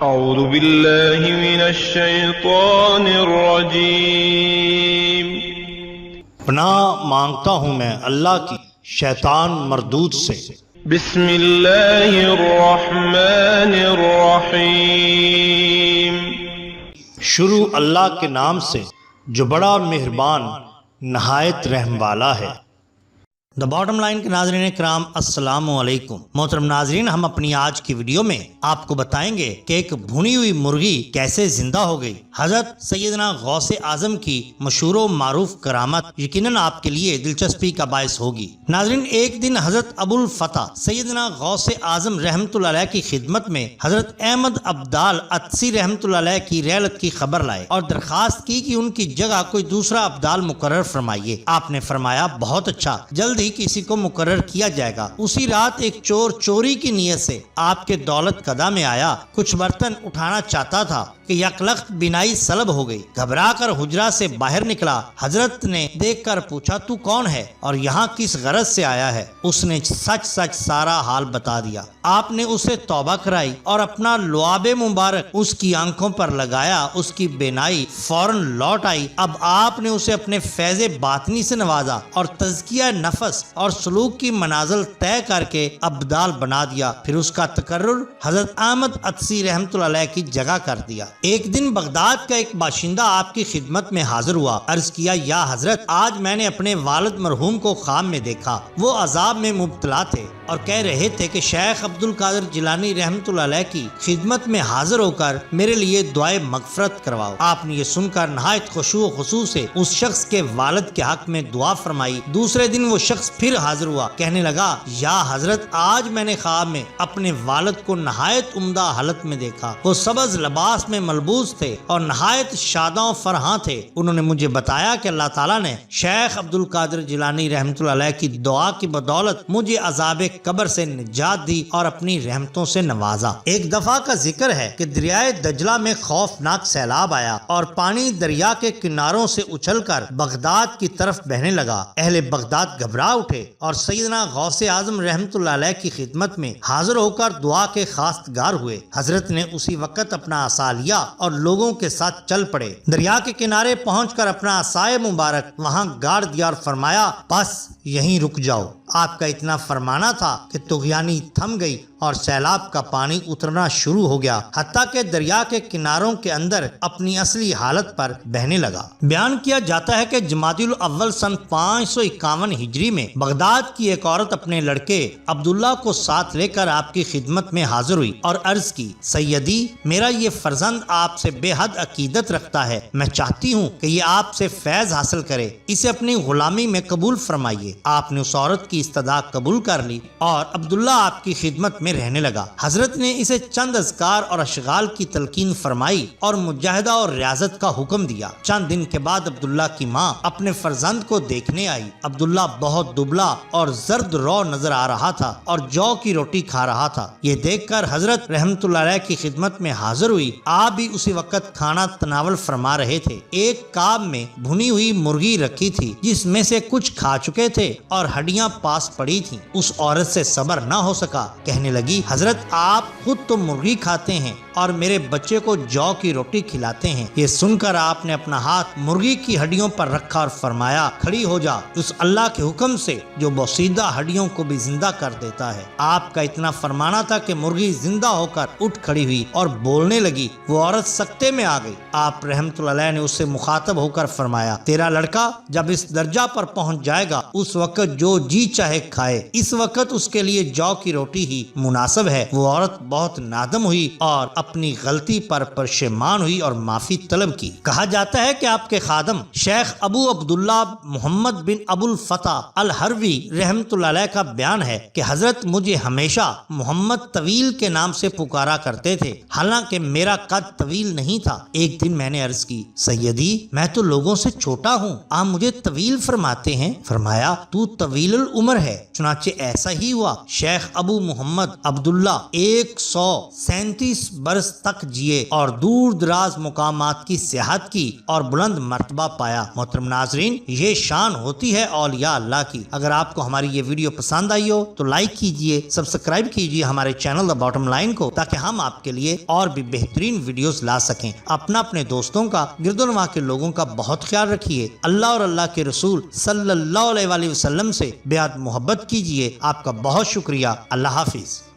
اعوذ باللہ من الشیطان الرجیم۔ پناہ مانگتا ہوں میں اللہ کی شیطان مردود سے۔ بسم اللہ الرحمن الرحیم۔ شروع اللہ کے نام سے جو بڑا مہربان نہایت رحم والا ہے۔ دا باٹم لائن کے ناظرین کرام السلام علیکم۔ محترم ناظرین، ہم اپنی آج کی ویڈیو میں آپ کو بتائیں گے کہ ایک بھنی ہوئی مرغی کیسے زندہ ہو گئی۔ حضرت سیدنا غوث اعظم کی مشہور و معروف کرامت یقیناً آپ کے لیے دلچسپی کا باعث ہوگی۔ ناظرین، ایک دن حضرت ابو الفتح سیدنا غوث اعظم رحمۃ اللہ علیہ کی خدمت میں حضرت احمد عبدال عطسی رحمۃ اللہ علیہ کی رحلت کی خبر لائے اور درخواست کی کہ ان کی جگہ کوئی دوسرا عبدال مقرر فرمائیے۔ آپ نے فرمایا بہت اچھا، جلد ہی کسی کو مقرر کیا جائے گا۔ اسی رات ایک چور چوری کی نیت سے آپ کے دولت قدا میں آیا، کچھ برتن اٹھانا چاہتا تھا کہ یکلخت بینائی سلب ہو گئی۔ گھبرا کر حجرہ سے باہر نکلا۔ حضرت نے دیکھ کر پوچھا تو کون ہے اور یہاں کس غرض سے آیا ہے؟ اس نے سچ سچ سارا حال بتا دیا۔ آپ نے اسے توبہ کرائی اور اپنا لعاب مبارک اس کی آنکھوں پر لگایا۔ اس کی بینائی فوراً لوٹ آئی۔ اب آپ نے اسے اپنے فیض باطنی سے نوازا اور تزکیہ نفس اور سلوک کی منازل طے کر کے ابدال بنا دیا۔ پھر اس کا تقرر حضرت احمد عطسی رحمۃ اللہ علیہ کی جگہ کر دیا۔ ایک دن بغداد کا ایک باشندہ آپ کی خدمت میں حاضر ہوا۔ عرض کیا یا حضرت، آج میں نے اپنے والد مرحوم کو خواب میں دیکھا۔ وہ عذاب میں مبتلا تھے اور کہہ رہے تھے کہ شیخ عبد القادر جیلانی رحمۃ اللہ علیہ کی خدمت میں حاضر ہو کر میرے لیے دعائے مغفرت کرواؤ۔ آپ نے یہ سن کر نہایت خشوع و خضوع سے اس شخص کے والد کے حق میں دعا فرمائی۔ دوسرے دن وہ شخص پھر حاضر ہوا، کہنے لگا یا حضرت، آج میں نے خواب میں اپنے والد کو نہایت عمدہ حالت میں دیکھا۔ وہ سبز لباس میں ملبوس تھے اور نہایت شاداں و فرحاں تھے۔ انہوں نے مجھے بتایا کہ اللہ تعالیٰ نے شیخ عبد القادر جیلانی رحمۃ اللہ علیہ کی دعا کی بدولت مجھے عذاب قبر سے نجات دی اور اپنی رحمتوں سے نوازا۔ ایک دفعہ کا ذکر ہے کہ دریائے دجلہ میں خوفناک سیلاب آیا اور پانی دریا کے کناروں سے اچھل کر بغداد کی طرف بہنے لگا۔ اہل بغداد گھبرا اٹھے اور سیدنا غوث اعظم رحمۃ اللہ علیہ کی خدمت میں حاضر ہو کر دعا کے خواستگار ہوئے۔ حضرت نے اسی وقت اپنا عصا لیا اور لوگوں کے ساتھ چل پڑے۔ دریا کے کنارے پہنچ کر اپنا عصائے مبارک وہاں گاڑ دیا اور فرمایا بس یہیں رک جاؤ۔ آپ کا اتنا فرمانا تھا کہ طغیانی تھم گئی اور سیلاب کا پانی اترنا شروع ہو گیا، حتیٰ کہ دریا کے کناروں کے اندر اپنی اصلی حالت پر بہنے لگا۔ بیان کیا جاتا ہے کہ جمادی الاول سن 551 ہجری میں بغداد کی ایک عورت اپنے لڑکے عبداللہ کو ساتھ لے کر آپ کی خدمت میں حاضر ہوئی اور عرض کی سیدی، میرا یہ فرزند آپ سے بے حد عقیدت رکھتا ہے، میں چاہتی ہوں کہ یہ آپ سے فیض حاصل کرے، اسے اپنی غلامی میں قبول فرمائیے۔ آپ نے اس عورت کی استدعا قبول کر لی اور عبداللہ آپ کی خدمت میں رہنے لگا۔ حضرت نے اسے چند اذکار اور اشغال کی تلقین فرمائی اور مجاہدہ اور ریاضت کا حکم دیا۔ چند دن کے بعد عبداللہ کی ماں اپنے فرزند کو دیکھنے آئی۔ عبداللہ بہت دبلا اور زرد رو نظر آ رہا تھا اور جو کی روٹی کھا رہا تھا۔ یہ دیکھ کر حضرت رحمۃ اللہ علیہ کی خدمت میں حاضر ہوئی۔ آپ بھی اسی وقت کھانا تناول فرما رہے تھے۔ ایک کاب میں بھنی ہوئی مرغی رکھی تھی جس میں سے کچھ کھا چکے تھے اور ہڈیاں پاس پڑی تھیں۔ اس عورت سے صبر نہ ہو سکا، کہنے لگی حضرت، آپ خود تو مرغی کھاتے ہیں اور میرے بچے کو جو کی روٹی کھلاتے ہیں۔ یہ سن کر آپ نے اپنا ہاتھ مرغی کی ہڈیوں پر رکھا اور فرمایا کھڑی ہو جا، اس اللہ کے حکم سے جو بوسیدہ ہڈیوں کو بھی زندہ کر دیتا ہے۔ آپ کا اتنا فرمانا تھا کہ مرغی زندہ ہو کر اٹھ کھڑی ہوئی اور بولنے لگی۔ وہ عورت سکتے میں آ گئی۔ آپ رحمۃ اللہ علیہ نے اس سے مخاطب ہو کر فرمایا تیرا لڑکا جب اس درجہ پر پہنچ جائے گا اس وقت جو جی چاہے کھائے، اس وقت اس کے لیے جو کی روٹی ہی مناسب ہے۔ وہ عورت بہت نادم ہوئی اور اپنی غلطی پر پشیمان ہوئی اور معافی طلب کی۔ کہا جاتا ہے کہ آپ کے خادم شیخ ابو عبداللہ محمد بن ابو الفتح الحروی رحمۃ اللہ علیہ کا بیان ہے کہ حضرت مجھے ہمیشہ محمد طویل کے نام سے پکارا کرتے تھے، حالانکہ میرا قد طویل نہیں تھا۔ ایک دن میں نے عرض کی سیدی، میں تو لوگوں سے چھوٹا ہوں، آپ مجھے طویل فرماتے ہیں؟ فرمایا تو طویل العمر ہے۔ چنانچہ ایسا ہی ہوا۔ شیخ ابو محمد عبداللہ 137 برس تک جیے اور دور دراز مقامات کی سیاحت کی اور بلند مرتبہ پایا۔ محترم ناظرین، یہ شان ہوتی ہے اولیاء اللہ کی۔ اگر آپ کو ہماری یہ ویڈیو پسند آئی ہو تو لائک کیجئے، سبسکرائب کیجئے ہمارے چینل دا باٹم لائن کو، تاکہ ہم آپ کے لیے اور بھی بہترین ویڈیوز لا سکیں۔ اپنے دوستوں کا، گرد و نواح کے لوگوں کا بہت خیال رکھیے۔ اللہ اور اللہ کے رسول صلی اللہ علیہ وسلم سے بے حد محبت کیجئے۔ آپ کا بہت شکریہ۔ اللہ حافظ۔